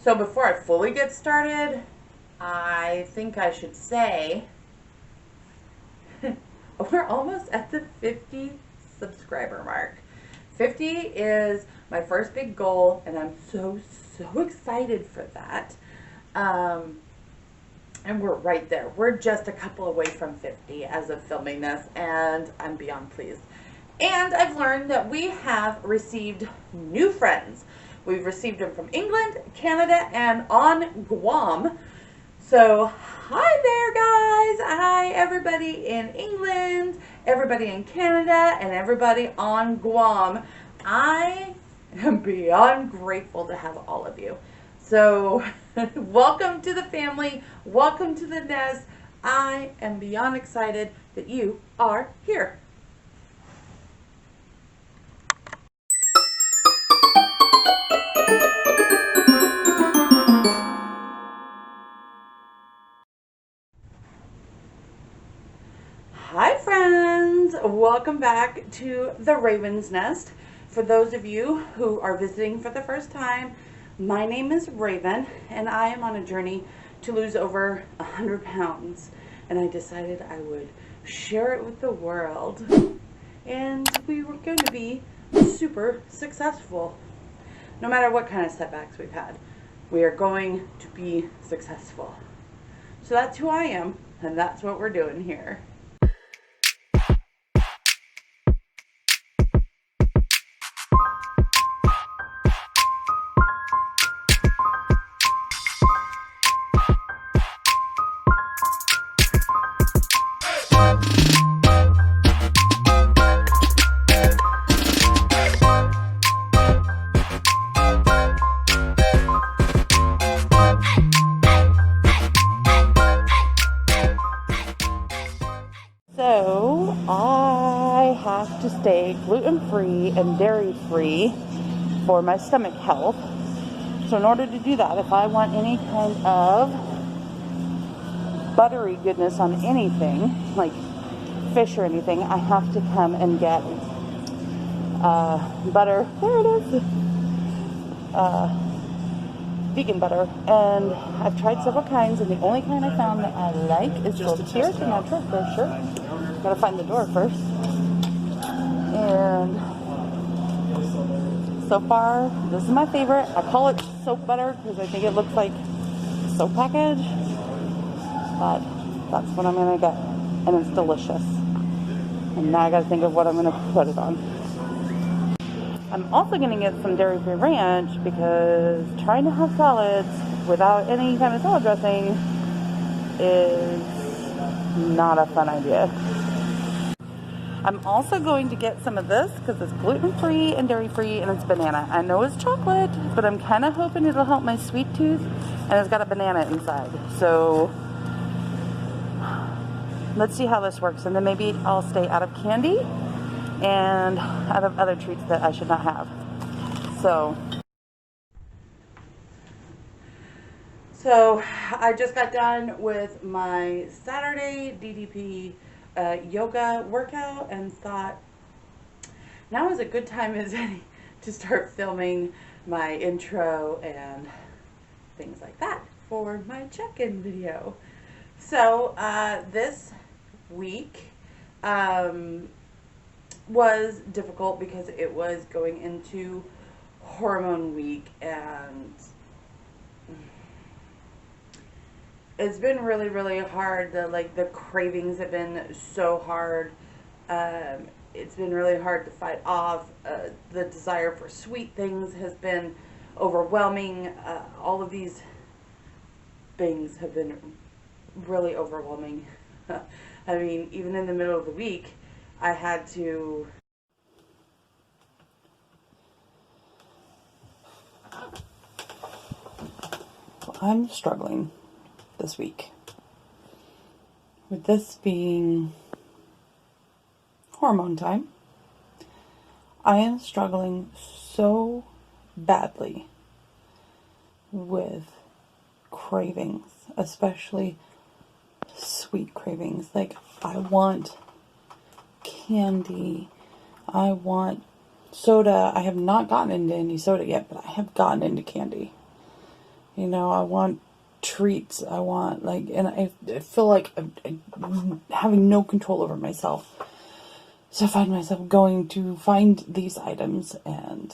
So before I fully get started, I think I should say we're almost at the 50 subscriber mark. 50 is my first big goal, and I'm so excited for that. And we're right there. We're just a couple away from 50 as of filming this, and I'm beyond pleased. And I've learned that we have received new friends. We've received them from England, Canada, and on Guam. So, hi there, guys. Hi, everybody in England, everybody in Canada, and everybody on Guam. I am beyond grateful to have all of you. So, welcome to the family. Welcome to the nest. I am beyond excited that you are here. Hi friends, welcome back to the Raven's Nest. For those of you who are visiting for the first time, my name is Raven and I am on a journey to lose over 100 pounds, and I decided I would share it with the world, and we were going to be super successful. No matter what kind of setbacks we've had, we are going to be successful. So that's who I am, and that's what we're doing here. So I have to stay gluten-free and dairy-free for my stomach health. So in order to do that, if I want any kind of buttery goodness on anything, like fish or anything, I have to come and get butter. There it is. Vegan butter, and I've tried several kinds, and the only kind I found that I like is called Pure Natural Grocer. Gotta find the door first. And so far, this is my favorite. I call it soap butter because I think it looks like a soap package, but that's what I'm gonna get, and it's delicious. And now I gotta think of what I'm gonna put it on. I'm also going to get some dairy-free ranch because trying to have salads without any kind of salad dressing is not a fun idea. I'm also going to get some of this because it's gluten-free and dairy-free, and it's banana. I know it's chocolate, but I'm kind of hoping it'll help my sweet tooth, and it's got a banana inside. So let's see how this works, and then maybe I'll stay out of candy and out of other treats that I should not have. So I just got done with my Saturday DDP yoga workout and thought now is a good time as any to start filming my intro and things like that for my check-in video. So this week was difficult because it was going into hormone week, and it's been really hard. The cravings have been so hard. It's been really hard to fight off. The desire for sweet things has been overwhelming. All of these things have been really overwhelming. I mean, even in the middle of the week, I had to I'm struggling this week with this being hormone time. I am struggling so badly with cravings, especially sweet cravings. Like, I want candy, I want soda. I have not gotten into any soda yet, but I have gotten into candy. You know, I want treats. I want, like, and I feel like I'm having no control over myself. So I find myself going to find these items and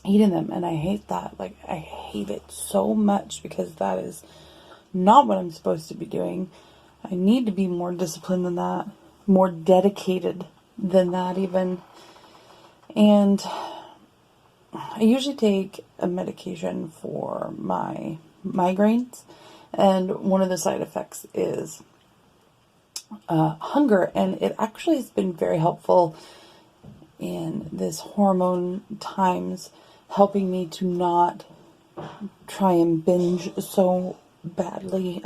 eating them. And I hate that. Like, I hate it so much because that is not what I'm supposed to be doing. I need to be more disciplined than that, more dedicated than that even. And I usually take a medication for my migraines, and one of the side effects is hunger, and it actually has been very helpful in this hormone times, helping me to not try and binge so badly.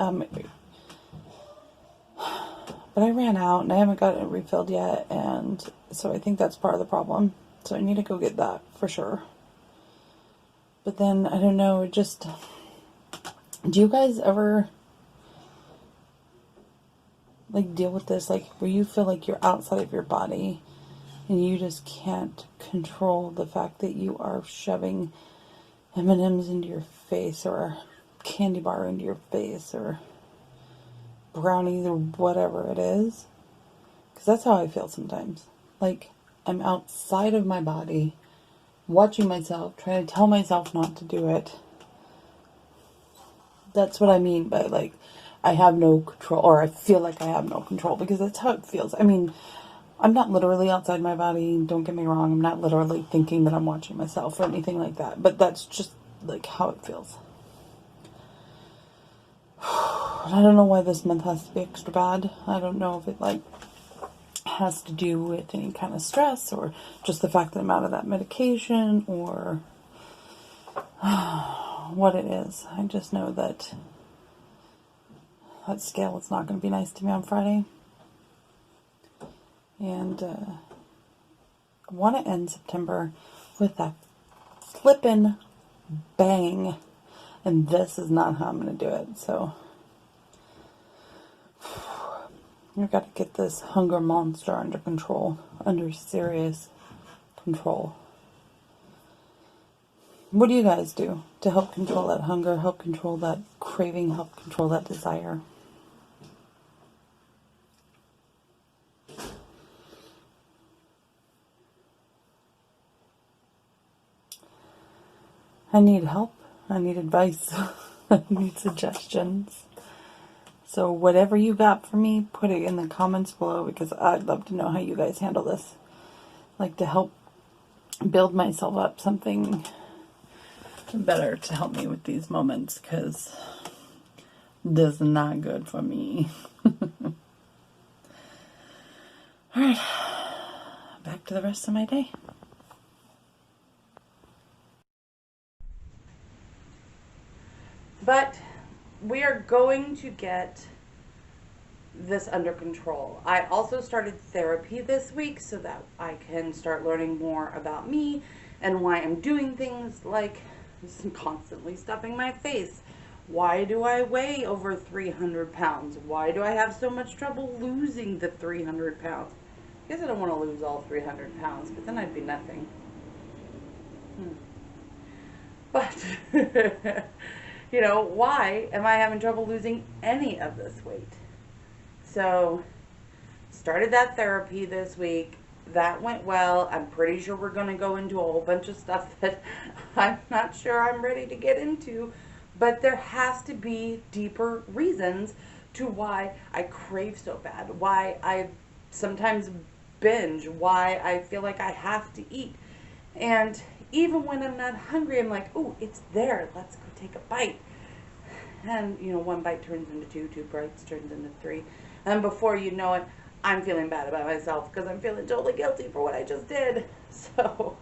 But I ran out and I haven't got it refilled yet, and so I think that's part of the problem. So I need to go get that for sure. But then, I don't know, just, do you guys ever, like, deal with this, like, where you feel like you're outside of your body and you just can't control the fact that you are shoving M&Ms into your face, or a candy bar into your face, or brownies, or whatever it is? Because that's how I feel sometimes. Like, I'm outside of my body, watching myself, trying to tell myself not to do it. That's what I mean by, like, I have no control, or I feel like I have no control, because that's how it feels. I mean, I'm not literally outside my body, don't get me wrong. I'm not literally thinking that I'm watching myself or anything like that, but that's just, like, how it feels. I don't know why this month has to be extra bad. I don't know if it, like, has to do with any kind of stress, or just the fact that I'm out of that medication, or what it is. I just know that that scale is not going to be nice to me on Friday. And I want to end September with that flippin' bang. And this is not how I'm going to do it. So I've got to get this hunger monster under control, under serious control. What do you guys do to help control that hunger, help control that craving, help control that desire? I need help. I need advice. I need suggestions. So whatever you got for me, put it in the comments below, because I'd love to know how you guys handle this. Like, to help build myself up something better to help me with these moments, because this is not good for me. Alright, back to the rest of my day. But we are going to get this under control. I also started therapy this week so that I can start learning more about me and why I'm doing things like constantly stuffing my face. Why do I weigh over 300 pounds? Why do I have so much trouble losing the 300 pounds? I guess I don't want to lose all 300 pounds, but then I'd be nothing. But, you know, why am I having trouble losing any of this weight? So, started that therapy this week. That went well. I'm pretty sure we're going to go into a whole bunch of stuff that I'm not sure I'm ready to get into. But there has to be deeper reasons to why I crave so bad, why I sometimes binge, why I feel like I have to eat. And even when I'm not hungry, I'm like, oh, it's there. Let's go take a bite. And, you know, one bite turns into two, two bites turns into three. And before you know it, I'm feeling bad about myself because I'm feeling totally guilty for what I just did. So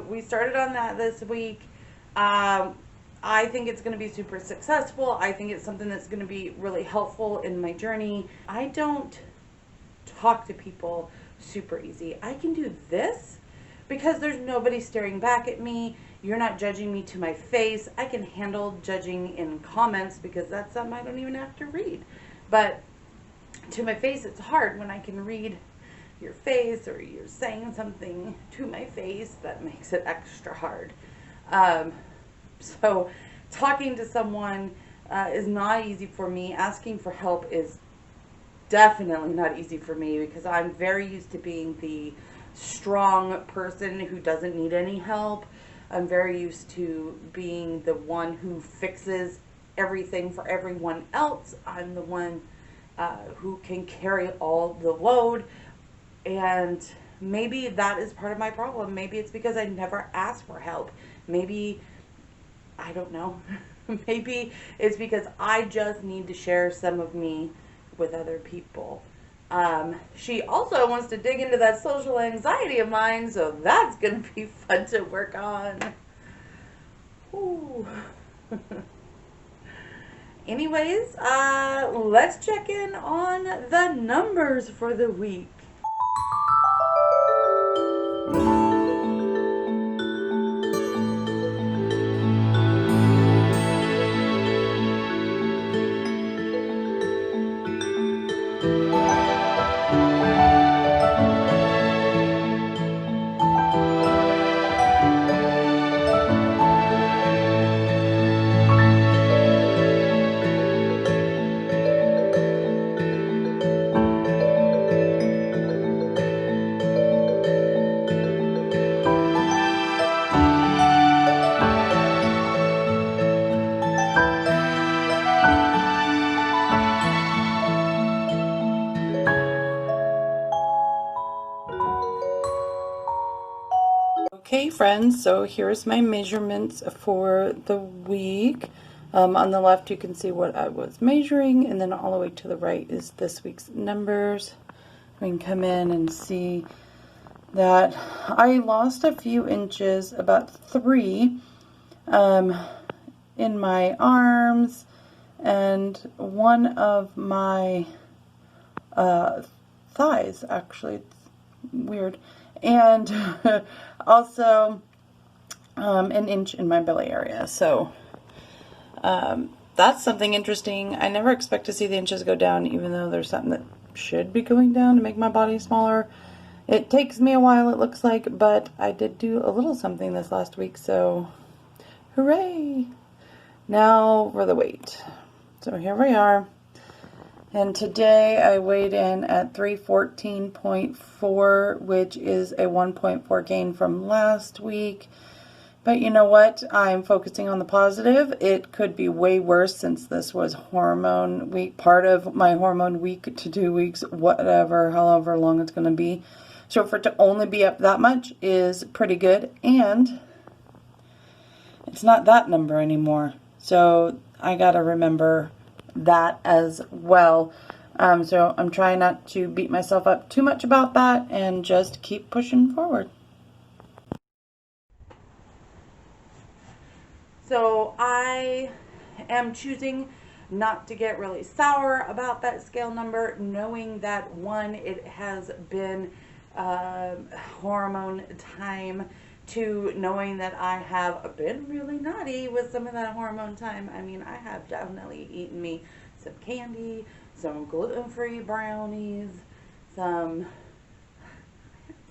we started on that this week. I think it's going to be super successful. I think it's something that's going to be really helpful in my journey. I don't talk to people super easy. I can do this because there's nobody staring back at me. You're not judging me to my face. I can handle judging in comments because that's something I don't even have to read. But to my face, it's hard when I can read your face or you're saying something to my face that makes it extra hard. So talking to someone is not easy for me. Asking for help is definitely not easy for me because I'm very used to being the strong person who doesn't need any help. I'm very used to being the one who fixes everything for everyone else. I'm the one who can carry all the load. And maybe that is part of my problem. Maybe it's because I never asked for help. Maybe, I don't know. Maybe it's because I just need to share some of me with other people. She also wants to dig into that social anxiety of mine, so that's going to be fun to work on. Ooh. Anyways, let's check in on the numbers for the week. Okay, friends, so here's my measurements for the week. On the left, you can see what I was measuring, and then all the way to the right is this week's numbers. We can come in and see that I lost a few inches, about 3, in my arms, and one of my thighs, actually. It's weird. And also an inch in my belly area. So that's something interesting. I never expect to see the inches go down, even though there's something that should be going down to make my body smaller. It takes me a while, it looks like, but I did do a little something this last week, so hooray! Now for the weight. So here we are. And today I weighed in at 314.4, which is a 1.4 gain from last week. But you know what? I'm focusing on the positive. It could be way worse since this was hormone week, part of my hormone week to 2 weeks, whatever, however long it's going to be. So for it to only be up that much is pretty good. And it's not that number anymore. So I got to remember that as well. So I'm trying not to beat myself up too much about that and just keep pushing forward. So I am choosing not to get really sour about that scale number, knowing that one, it has been hormone time, to knowing that I have been really naughty with some of that hormone time. I mean, I have definitely eaten me some candy, some gluten-free brownies, some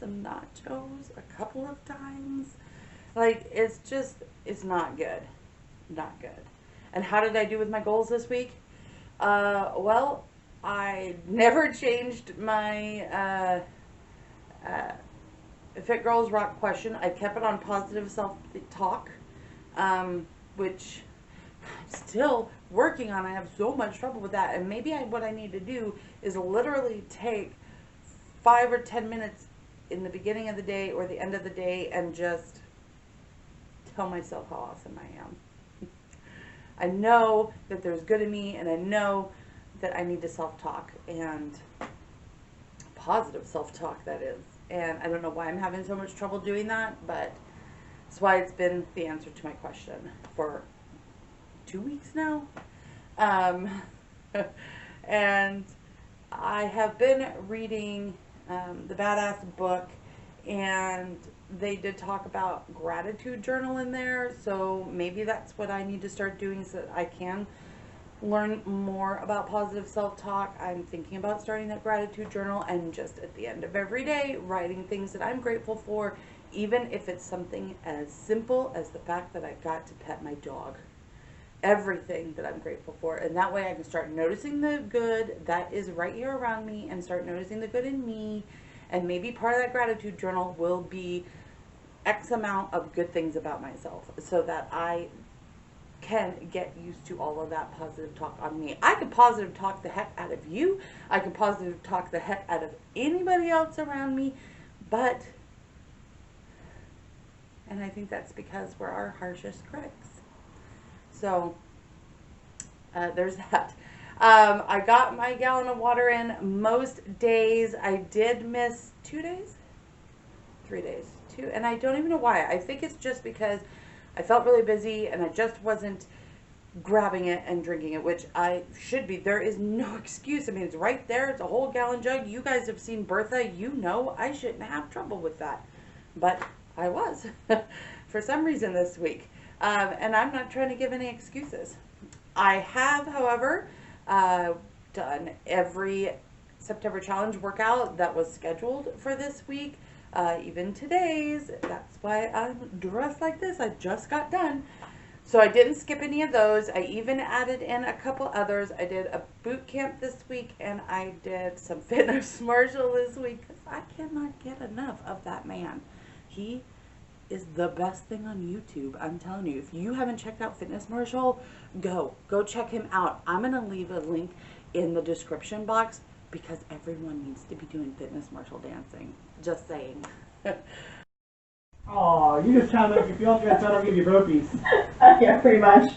nachos a couple of times. Like, it's not good. Not good. And how did I do with my goals this week? Well, I never changed my Fit Girls Rock question. I kept it on positive self-talk, which I'm still working on. I have so much trouble with that. And maybe what I need to do is literally take 5 or 10 minutes in the beginning of the day or the end of the day and just tell myself how awesome I am. I know that there's good in me, and I know that I need to self-talk, and positive self-talk, that is. And I don't know why I'm having so much trouble doing that, but that's why it's been the answer to my question for 2 weeks now. And I have been reading the Badass book, and they did talk about gratitude journal in there, so maybe that's what I need to start doing so that I can learn more about positive self-talk. I'm thinking about starting that gratitude journal and just at the end of every day writing things that I'm grateful for even if it's something as simple as the fact that I got to pet my dog. Everything that I'm grateful for. And that way I can start noticing the good that is right here around me and start noticing the good in me. And maybe part of that gratitude journal will be X amount of good things about myself so that I can get used to all of that positive talk on me. I can positive talk the heck out of you. I can positive talk the heck out of anybody else around me. But, and I think that's because we're our harshest critics. So, there's that. I got my gallon of water in most days. I did miss 2 days? 3 days. 2, and I don't even know why. I think it's just because I felt really busy and I just wasn't grabbing it and drinking it, which I should be. There is no excuse. I mean, it's right there. It's a whole gallon jug. You guys have seen Bertha. You know I shouldn't have trouble with that. But I was for some reason this week. And I'm not trying to give any excuses. I have, however, done every September challenge workout that was scheduled for this week. Even today's. That's why I'm dressed like this. I just got done. So I didn't skip any of those. I even added in a couple others. I did a boot camp this week and I did some Fitness Marshall this week because I cannot get enough of that man. He is the best thing on YouTube. I'm telling you, if you haven't checked out Fitness Marshall, go check him out. I'm going to leave a link in the description box because everyone needs to be doing Fitness Marshall dancing. Just saying. Oh, you just trying to make me feel good so I don't give you burpees. Yeah, pretty much.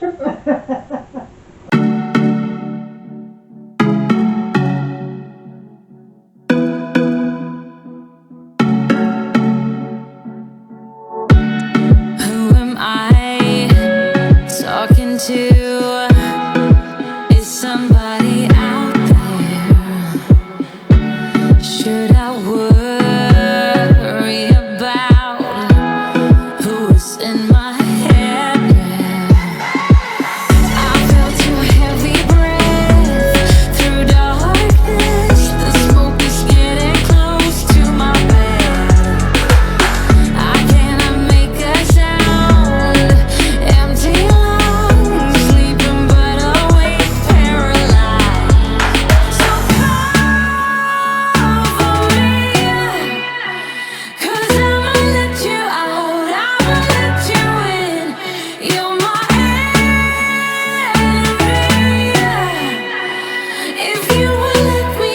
Who am I talking to? Is somebody out there? Should I worry about who's in my head now? I felt your heavy breath through darkness. The smoke is getting close to my bed. I cannot make a sound, empty lungs, sleeping but awake, paralyzed. So cover me, 'cause I'ma let you out, I'ma let you in. You're my enemy. If you would let me.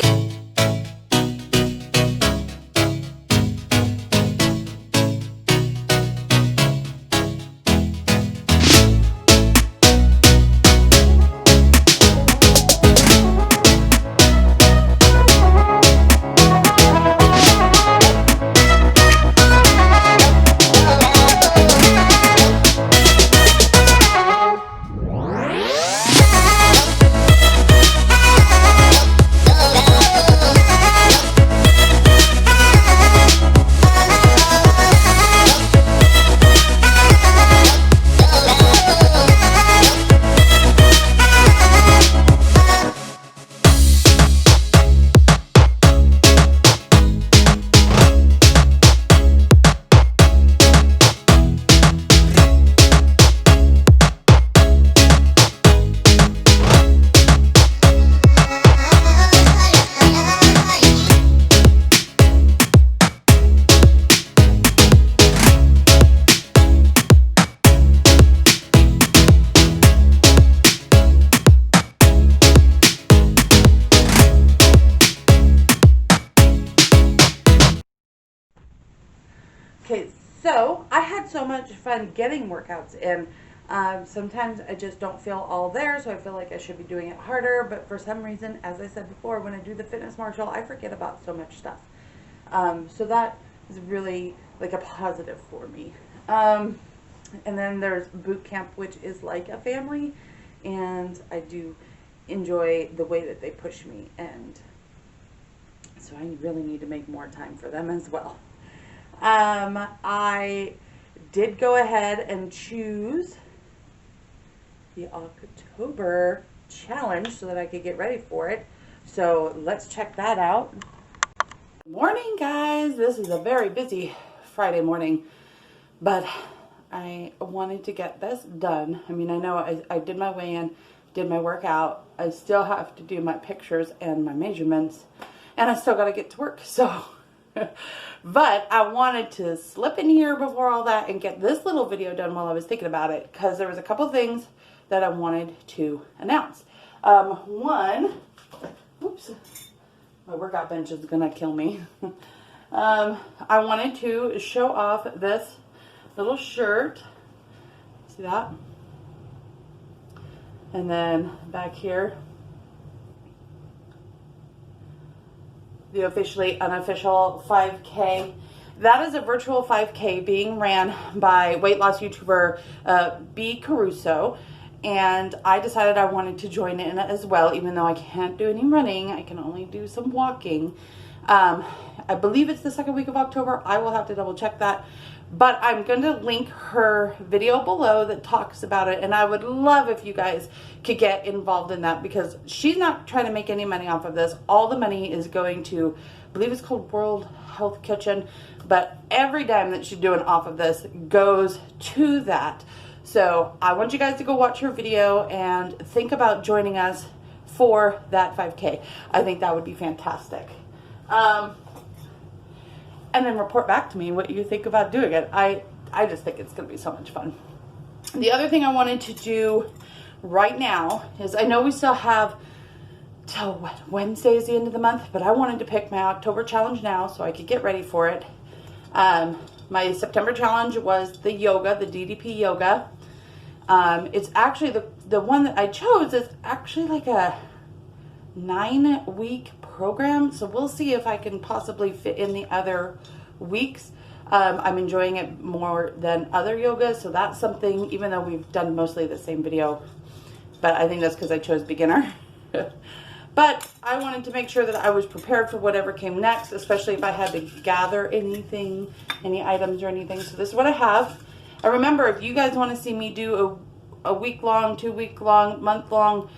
Okay, so I had so much fun getting workouts in. Sometimes I just don't feel all there, so I feel like I should be doing it harder. But for some reason, as I said before, when I do the Fitness Marshall, I forget about so much stuff. So that is really like a positive for me. And then there's boot camp, which is like a family, and I do enjoy the way that they push me, and so I really need to make more time for them as well. I did go ahead and choose the October challenge so that I could get ready for it. So let's check that out. Morning, guys. This is a very busy Friday morning, but I wanted to get this done. I mean, I know I did my weigh-in, did my workout. I still have to do my pictures and my measurements, and I still got to get to work. So, but I wanted to slip in here before all that and get this little video done while I was thinking about it, because there was a couple things that I wanted to announce. One, oops, my workout bench is gonna kill me. I wanted to show off this little shirt. See that? And then back here, the officially unofficial 5K. That is a virtual 5K being ran by weight loss YouTuber B. Caruso. And I decided I wanted to join in as well, even though I can't do any running. I can only do some walking. I believe it's the second week of October. I will have to double check that. But I'm going to link her video below that talks about it. And I would love if you guys could get involved in that, because she's not trying to make any money off of this. All the money is going to, I believe it's called World Health Kitchen. But every dime that she's doing off of this goes to that. So I want you guys to go watch her video and think about joining us for that 5K. I think that would be fantastic. And then report back to me what you think about doing it. I just think it's going to be so much fun. The other thing I wanted to do right now is, I know we still have till Wednesday is the end of the month, but I wanted to pick my October challenge now so I could get ready for it. My September challenge was the yoga, the DDP yoga. It's actually the one that I chose is actually like a 9-week program. So we'll see if I can possibly fit in the other weeks. I'm enjoying it more than other yogas. So that's something, even though we've done mostly the same video, but I think that's because I chose beginner. But I wanted to make sure that I was prepared for whatever came next, especially if I had to gather anything, any items or anything. So this is what I have. And remember, if you guys want to see me do a week-long, 2-week-long, month-long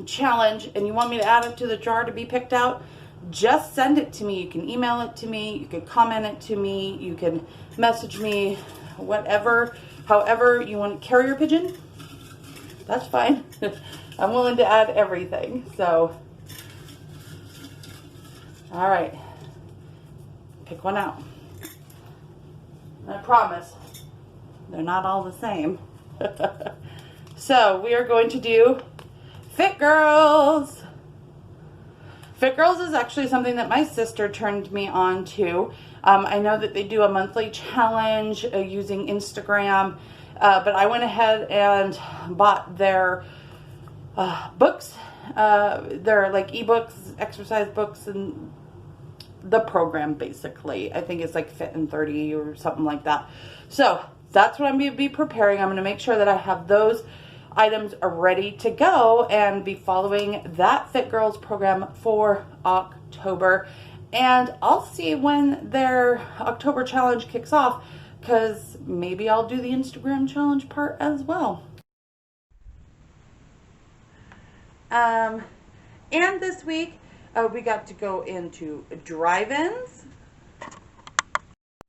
challenge, and you want me to add it to the jar to be picked out, just send it to me. You can email it to me. You can comment it to me. You can message me, whatever, however you want. Carrier pigeon, that's fine. I'm willing to add everything. So, all right, pick one out. I promise they're not all the same. So we are going to do Fit Girls. Fit Girls is actually something that my sister turned me on to. I know that they do a monthly challenge using Instagram, but I went ahead and bought their books. They're like ebooks, exercise books, and the program basically. I think it's like Fit in 30 or something like that. So that's what I'm going to be preparing. I'm going to make sure that I have those items are ready to go and be following that Fit Girls program for October. And I'll see when their October challenge kicks off, because maybe I'll do the Instagram challenge part as well. And this week we got to go into drive-ins.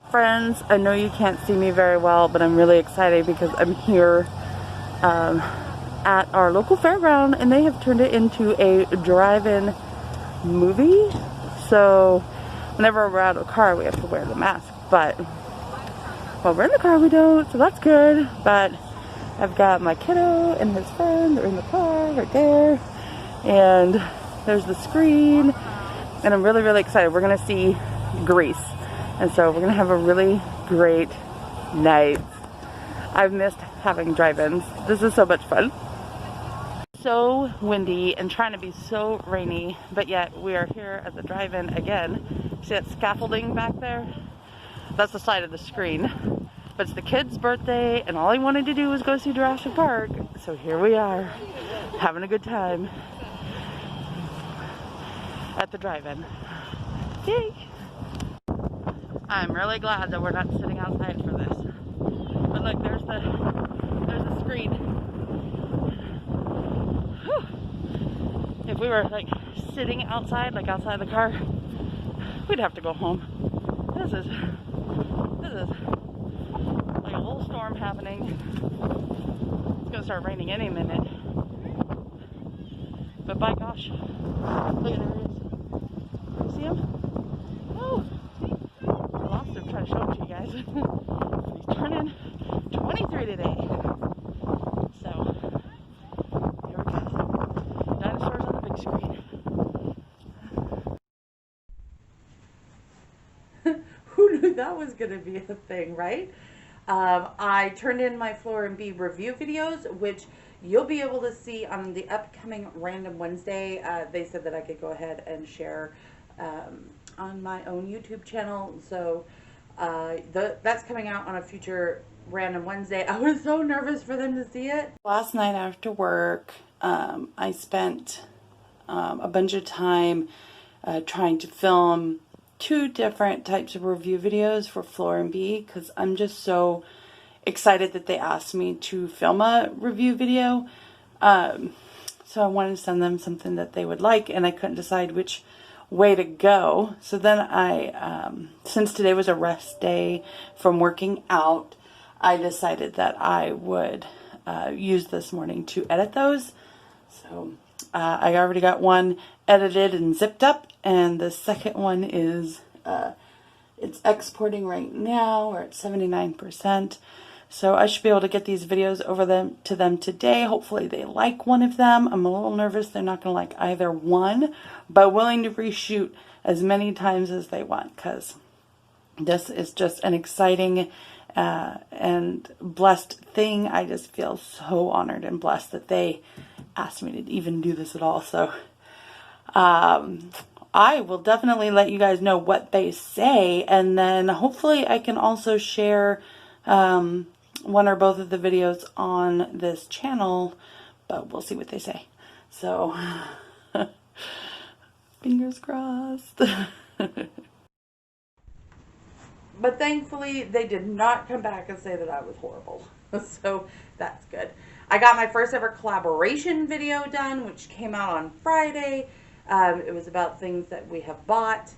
Friends, I know you can't see me very well, but I'm really excited because I'm here at our local fairground, and they have turned it into a drive-in movie. So whenever we're out of the car, we have to wear the mask, but while we're in the car, we don't, so that's good. But I've got my kiddo and his friend, they're in the car right there, and there's the screen, and I'm really, really excited. We're gonna see Grease, and so we're gonna have a really great night. I've missed having drive-ins. This is so much fun. So windy and trying to be so rainy, but yet we are here at the drive-in again. See that scaffolding back there? That's the side of the screen. But it's the kid's birthday, and all he wanted to do was go see Jurassic Park. So here we are, having a good time at the drive-in. Yay! I'm really glad that we're not sitting outside for this. But look, there's the screen. Whew. If we were like sitting outside, like outside the car, we'd have to go home. This is like a little storm happening. It's gonna start raining any minute. But by gosh, look at there he is. You see him? Oh, I lost him trying to show him to you guys. He's turning 23 today. So here we go. Dinosaurs on the big screen. Who knew that was going to be a thing, right? I turned in my Floor and B review videos, which you'll be able to see on the upcoming Random Wednesday. They said that I could go ahead and share on my own YouTube channel. So that's coming out on a future Random Wednesday. I was so nervous for them to see it. Last night after work, I spent a bunch of time trying to film 2 different types of review videos for Floor and B, because I'm just so excited that they asked me to film a review video. So I wanted to send them something that they would like, and I couldn't decide which way to go. So then I, since today was a rest day from working out, I decided that I would use this morning to edit those. So I already got one edited and zipped up, and the second one is it's exporting right now. We're at 79%. So I should be able to get these videos over to them today. Hopefully they like one of them. I'm a little nervous they're not going to like either one, but willing to reshoot as many times as they want, because this is just an exciting and blessed thing. I just feel so honored and blessed that they asked me to even do this at all. So I will definitely let you guys know what they say, and then hopefully I can also share one or both of the videos on this channel, but we'll see what they say. So fingers crossed. But thankfully they did not come back and say that I was horrible. So that's good. I got my first ever collaboration video done, which came out on Friday. It was about things that we have bought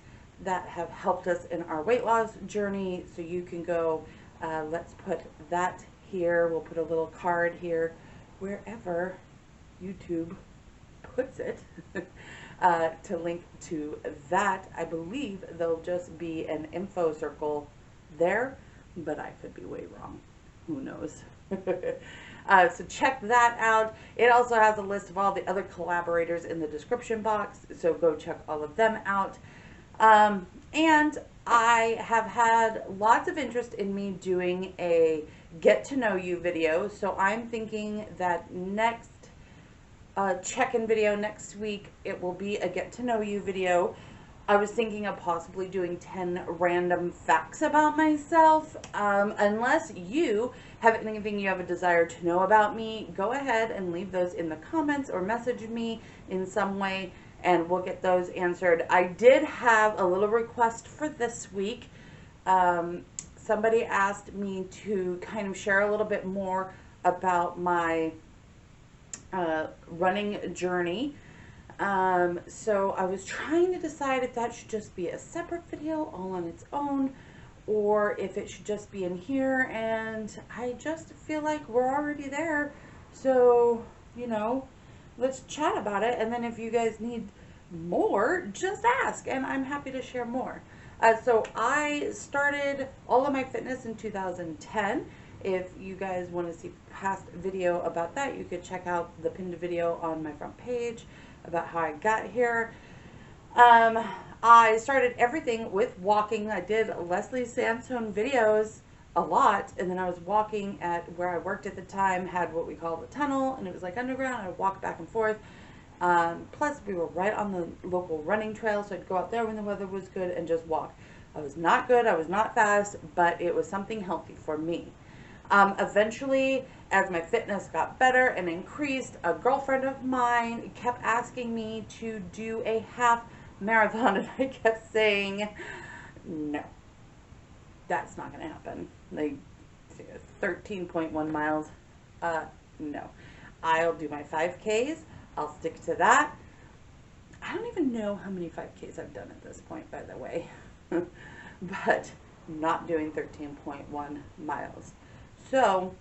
that have helped us in our weight loss journey. So you can go, let's put that here. We'll put a little card here, wherever YouTube puts it, to link to that. I believe there'll just be an info circle there, but I could be way wrong. Who knows? So check that out. It also has a list of all the other collaborators in the description box, so go check all of them out. And I have had lots of interest in me doing a get to know you video, so I'm thinking that next check-in video next week, it will be a get to know you video. I was thinking of possibly doing 10 random facts about myself. Unless you have anything you have a desire to know about me, go ahead and leave those in the comments or message me in some way, and we'll get those answered. I did have a little request for this week. Somebody asked me to kind of share a little bit more about my running journey. So I was trying to decide if that should just be a separate video all on its own, or if it should just be in here, and I just feel like we're already there. So, you know, let's chat about it, and then if you guys need more, just ask, and I'm happy to share more. So I started all of my fitness in 2010. If you guys want to see past video about that, you could check out the pinned video on my front page about how I got here. I started everything with walking. I did Leslie Sansone videos a lot, and then I was walking at where I worked at the time, had what we call the tunnel, and it was like underground. I'd walk back and forth. Plus, we were right on the local running trail, so I'd go out there when the weather was good and just walk. I was not good, I was not fast, but it was something healthy for me. Eventually, as my fitness got better and increased, a girlfriend of mine kept asking me to do a half marathon, and I kept saying, no, that's not going to happen. Like 13.1 miles, no. I'll do my 5Ks. I'll stick to that. I don't even know how many 5Ks I've done at this point, by the way. but not doing 13.1 miles. So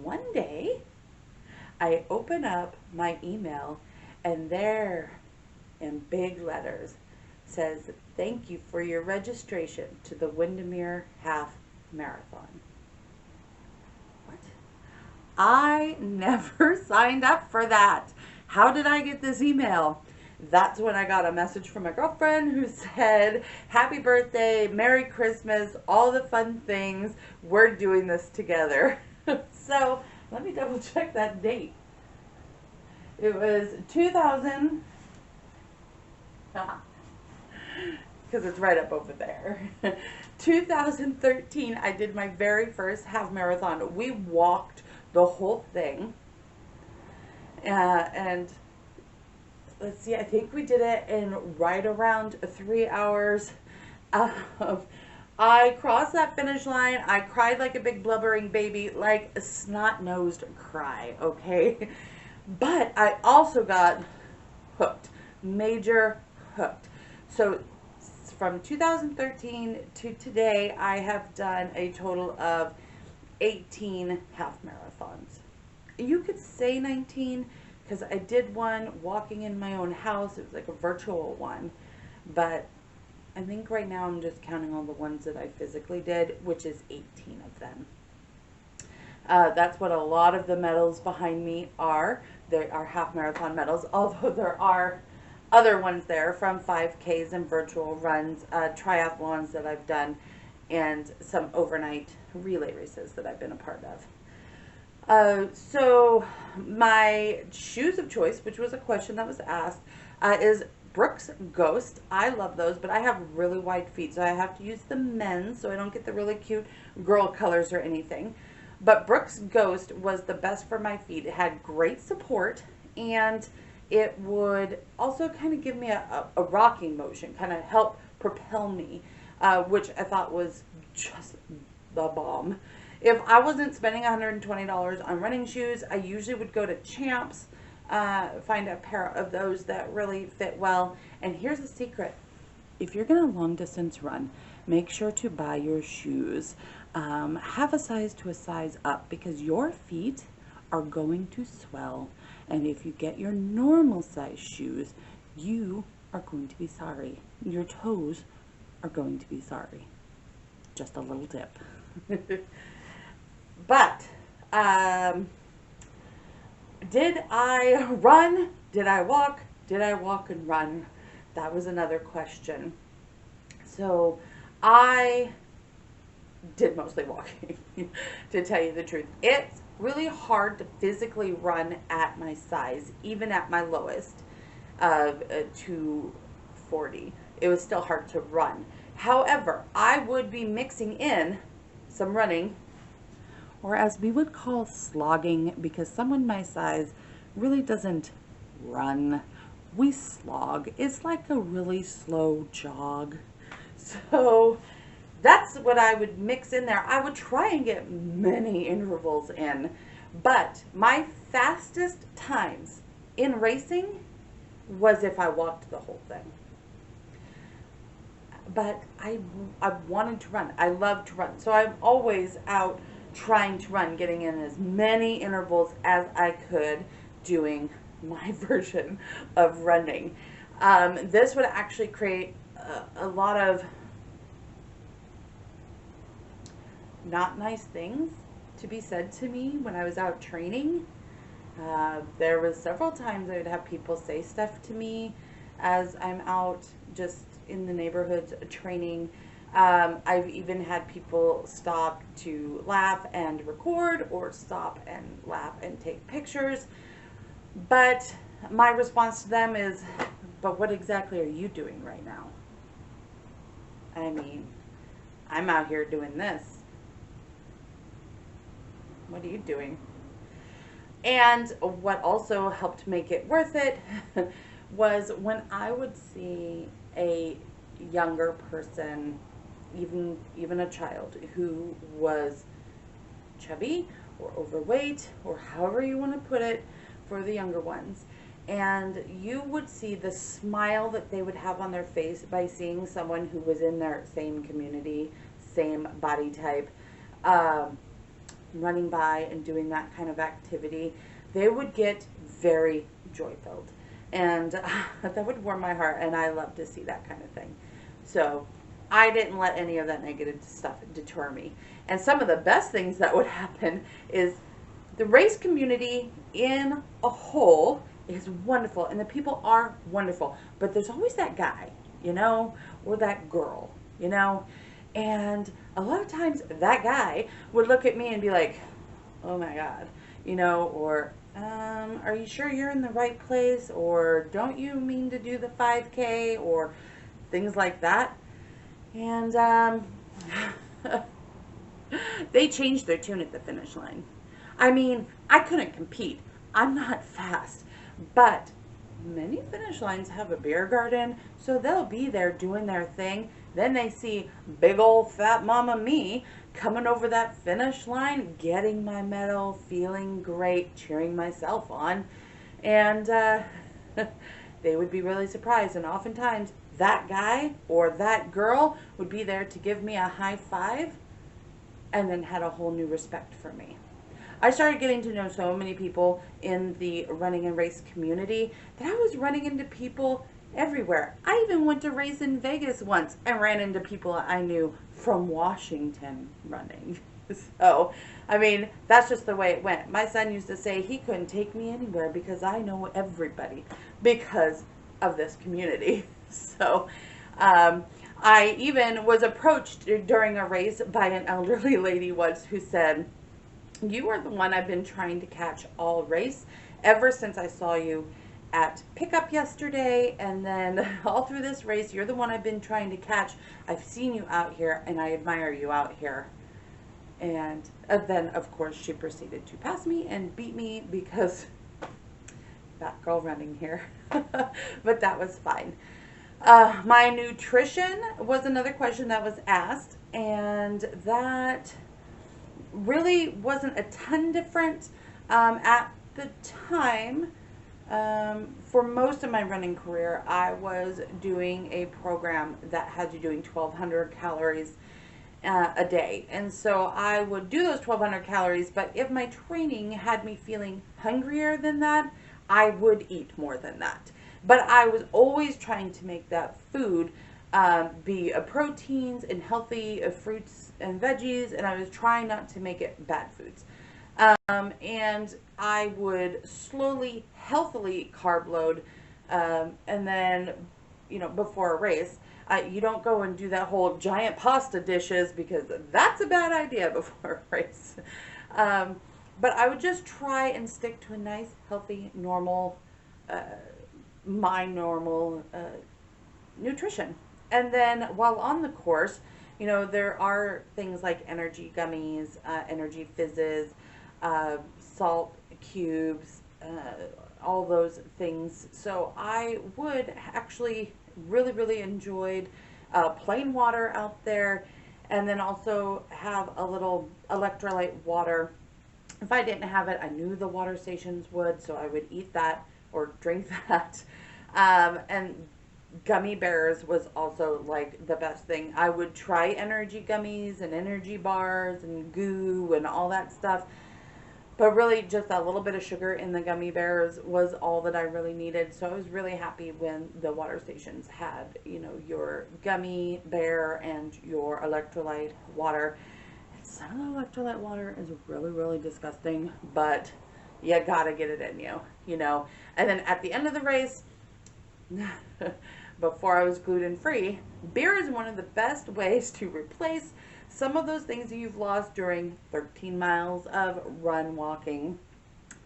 one day I open up my email and there in big letters says, "Thank you for your registration to the Windermere Half Marathon." What? I never signed up for that. How did I get this email? That's when I got a message from my girlfriend who said, "Happy birthday, Merry Christmas, all the fun things. We're doing this together." So let me double check that date. It was 2000, because it's right up over there. 2013, I did my very first half marathon. We walked the whole thing. And let's see, I think we did it in right around 3 hours. I crossed that finish line. I cried like a big blubbering baby, like a snot-nosed cry, okay? But I also got hooked, major hooked. So from 2013 to today, I have done a total of 18 half marathons. You could say 19 because I did one walking in my own house. It was like a virtual one, but I think right now I'm just counting all the ones that I physically did, which is 18 of them. That's what a lot of the medals behind me are. They are half marathon medals, although there are other ones there from 5Ks and virtual runs, triathlons that I've done, and some overnight relay races that I've been a part of. So my shoes of choice, which was a question that was asked, is Brooks Ghost. I love those, but I have really wide feet, so I have to use the men's so I don't get the really cute girl colors or anything. But Brooks Ghost was the best for my feet. It had great support, and it would also kind of give me a rocking motion, kind of help propel me, which I thought was just the bomb. If I wasn't spending $120 on running shoes, I usually would go to Champs, find a pair of those that really fit well. And here's the secret. If you're going to long distance run, make sure to buy your shoes. Have a size to a size up, because your feet are going to swell. And if you get your normal size shoes, you are going to be sorry. Your toes are going to be sorry. Just a little tip. But, did I run? Did I walk? Did I walk and run? That was another question. So I did mostly walking, to tell you the truth. It's really hard to physically run at my size, even at my lowest of 240. It was still hard to run. However, I would be mixing in some running, or as we would call slogging, because someone my size really doesn't run. We slog. It's like a really slow jog. So that's what I would mix in there. I would try and get many intervals in, but my fastest times in racing was if I walked the whole thing. But I wanted to run. I love to run. So I'm always out trying to run, getting in as many intervals as I could, doing my version of running. This would actually create a lot of not nice things to be said to me when I was out training. There was several times I would have people say stuff to me as I'm out just in the neighborhoods training. I've even had people stop to laugh and record, or stop and laugh and take pictures. But my response to them is, but what exactly are you doing right now? I mean, I'm out here doing this. What are you doing? And what also helped make it worth it was when I would see a younger person, even a child, who was chubby or overweight, or however you want to put it for the younger ones, and you would see the smile that they would have on their face by seeing someone who was in their same community, same body type, running by and doing that kind of activity. They would get very joy filled, and that would warm my heart, and I love to see that kind of thing. So I didn't let any of that negative stuff deter me. And some of the best things that would happen is the race community in a whole is wonderful, and the people are wonderful, but there's always that guy, you know, or that girl, you know, and a lot of times that guy would look at me and be like, oh my God, you know, or are you sure you're in the right place, or don't you mean to do the 5K, or things like that. And they changed their tune at the finish line. I mean, I couldn't compete. I'm not fast. But many finish lines have a beer garden, so they'll be there doing their thing. Then they see big old fat mama me coming over that finish line, getting my medal, feeling great, cheering myself on. And they would be really surprised. And oftentimes that guy or that girl would be there to give me a high five, and then had a whole new respect for me. I started getting to know so many people in the running and race community that I was running into people everywhere. I even went to race in Vegas once and ran into people I knew from Washington running. So, I mean, that's just the way it went. My son used to say he couldn't take me anywhere because I know everybody because of this community. So, I even was approached during a race by an elderly lady once who said, you are the one I've been trying to catch all race ever since I saw you at pickup yesterday, and then all through this race, you're the one I've been trying to catch. I've seen you out here, and I admire you out here. And then, of course, she proceeded to pass me and beat me because that girl running here. But that was fine. My nutrition was another question that was asked, and that really wasn't a ton different at the time. For most of my running career, I was doing a program that had you doing 1,200 calories a day. And so I would do those 1,200 calories, but if my training had me feeling hungrier than that, I would eat more than that. But I was always trying to make that food be proteins and healthy fruits and veggies, and I was trying not to make it bad foods. And I would slowly, healthily carb load, and then, you know, before a race, you don't go and do that whole giant pasta dishes because that's a bad idea before a race. But I would just try and stick to a nice, healthy, normal, my normal nutrition. And then while on the course, you know, there are things like energy gummies, energy fizzes, salt cubes, all those things. So I would actually really enjoyed plain water out there, and then also have a little electrolyte water. If I didn't have it, I knew the water stations would, so I would eat that or drink that. And gummy bears was also like the best thing. I would try energy gummies and energy bars and goo and all that stuff, but really just a little bit of sugar in the gummy bears was all that I really needed. So I was really happy when the water stations had, you know, your gummy bear and your electrolyte water. And some of the electrolyte water is really disgusting, but you gotta get it in you, you know. And then at the end of the race, before I was gluten-free, beer is one of the best ways to replace some of those things that you've lost during 13 miles of run walking.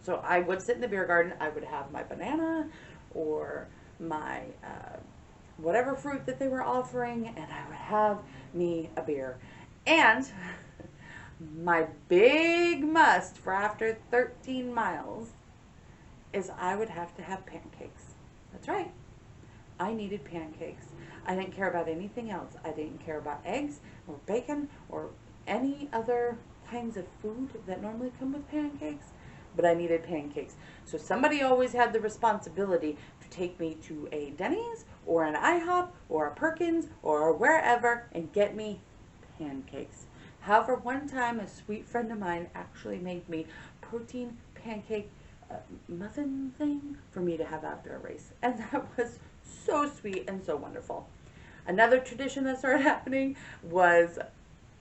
So I would sit in the beer garden, I would have my banana or my whatever fruit that they were offering, and I would have me a beer. And my big must for after 13 miles is I would have to have pancakes. That's right. I needed pancakes. I didn't care about anything else. I didn't care about eggs or bacon or any other kinds of food that normally come with pancakes. but I needed pancakes. So somebody always had the responsibility to take me to a Denny's or an IHOP or a Perkins or wherever and get me pancakes. However, one time a sweet friend of mine actually made me protein pancake muffin thing for me to have after a race. And that was so sweet and so wonderful. Another tradition that started happening was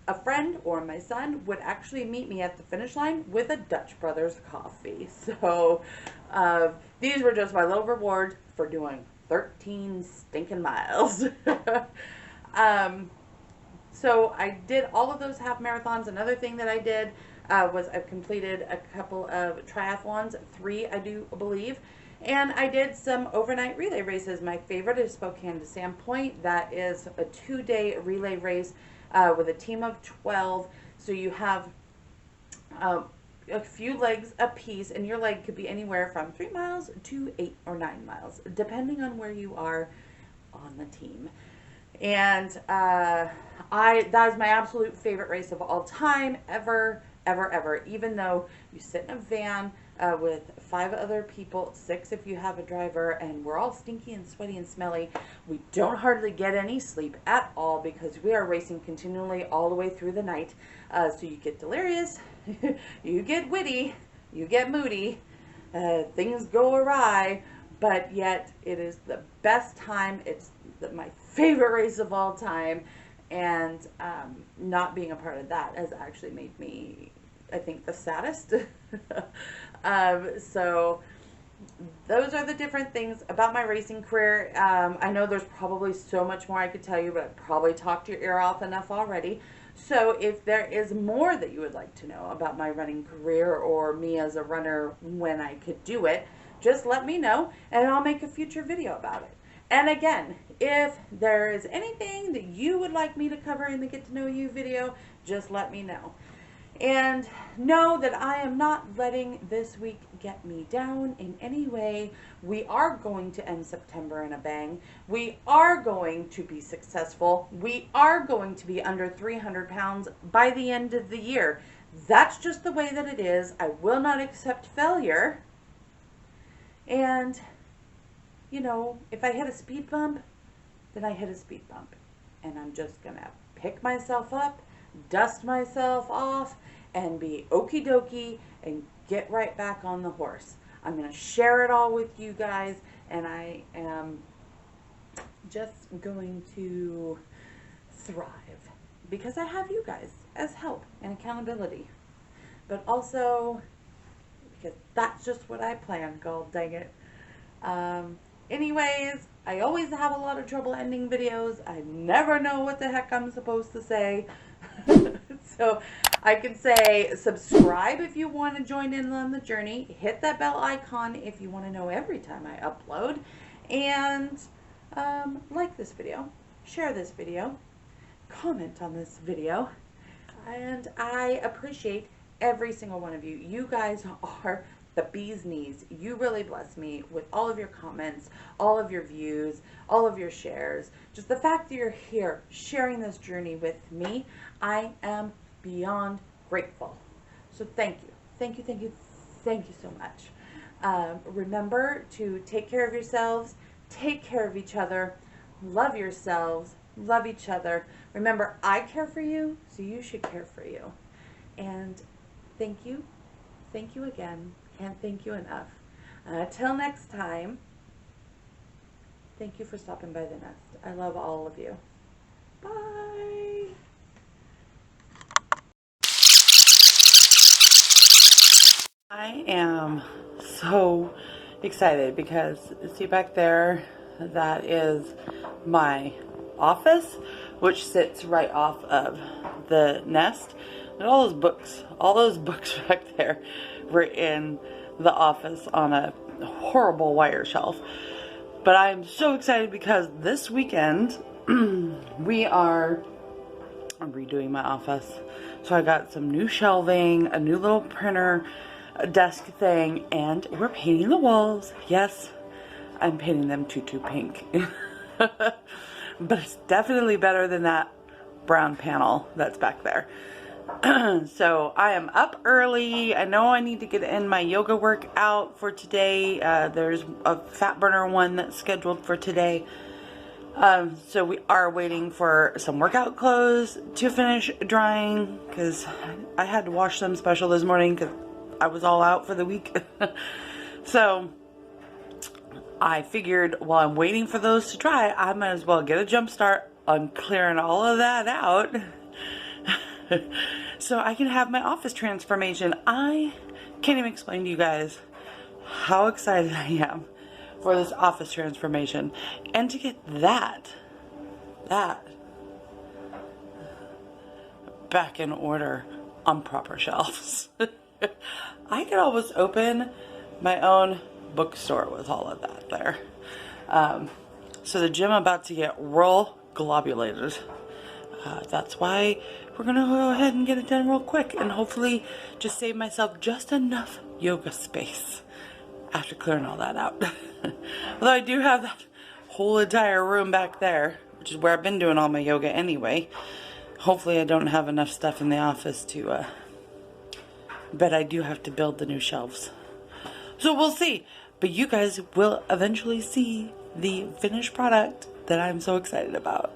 a friend or my son would actually meet me at the finish line with a Dutch Brothers coffee. So these were just my little rewards for doing 13 stinking miles. So I did all of those half marathons. Another thing that I did was I've completed a couple of triathlons, 3 I do believe. And I did some overnight relay races. My favorite is Spokane to Sandpoint. That is a 2-day relay race with a team of 12. So you have a few legs apiece, and your leg could be anywhere from 3 miles to 8 or 9 miles, depending on where you are on the team. And that is my absolute favorite race of all time, ever. Even though you sit in a van with 5 other people, 6 if you have a driver, and we're all stinky and sweaty and smelly. We don't hardly get any sleep at all because we are racing continually all the way through the night. So you get delirious, you get witty, you get moody, things go awry, but yet it is the best time. It's my favorite race of all time. And not being a part of that has actually made me, I think, the saddest. So those are the different things about my racing career. I know there's probably so much more I could tell you, but I've probably talked your ear off enough already. So if there is more that you would like to know about my running career or me as a runner when I could do it, just let me know and I'll make a future video about it. And again, if there is anything that you would like me to cover in the Get to Know You video, just let me know. And know that I am not letting this week get me down in any way. We are going to end September in a bang. We are going to be successful. We are going to be under 300 pounds by the end of the year. That's just the way that it is. I will not accept failure. And you know, if I hit a speed bump, then I hit a speed bump. And I'm just going to pick myself up, dust myself off, and be okie dokie and get right back on the horse. I'm going to share it all with you guys, and I am just going to thrive because I have you guys as help and accountability. But also because that's just what I plan, god dang it. Anyways, I always have a lot of trouble ending videos. I never know what the heck I'm supposed to say. So I can say subscribe if you want to join in on the journey. Hit that bell icon if you want to know every time I upload. And like this video, share this video, comment on this video. And I appreciate every single one of you. You guys are the bee's knees. You really bless me with all of your comments, all of your views, all of your shares. Just the fact that you're here sharing this journey with me, I am beyond grateful. So thank you. Thank you, thank you, thank you so much. Remember to take care of yourselves, take care of each other, love yourselves, love each other. Remember, I care for you, so you should care for you. And thank you again. Can't thank you enough. Till next time, thank you for stopping by the nest. I love all of you. Bye. I am so excited because see back there, that is my office, which sits right off of the nest. And all those books back there were in the office on a horrible wire shelf. But I'm so excited because this weekend we are redoing my office. So I got some new shelving, a new little printer, a desk thing, and we're painting the walls. Yes, I'm painting them tutu pink. But it's definitely better than that brown panel that's back there. So I am up early. I know I need to get in my yoga workout for today. There's a fat burner one that's scheduled for today. So we are waiting for some workout clothes to finish drying because I had to wash them special this morning because I was all out for the week. So I figured while I'm waiting for those to dry, I might as well get a jump start on clearing all of that out so I can have my office transformation. I can't even explain to you guys how excited I am for this office transformation and to get that back in order on proper shelves. I could almost open my own bookstore with all of that there. So the gym about to get real globulated. That's why we're gonna go ahead and get it done real quick and hopefully just save myself just enough yoga space after clearing all that out. Although I do have that whole entire room back there, which is where I've been doing all my yoga anyway. Hopefully I don't have enough stuff in the office to, but I do have to build the new shelves. So we'll see. But you guys will eventually see the finished product that I'm so excited about.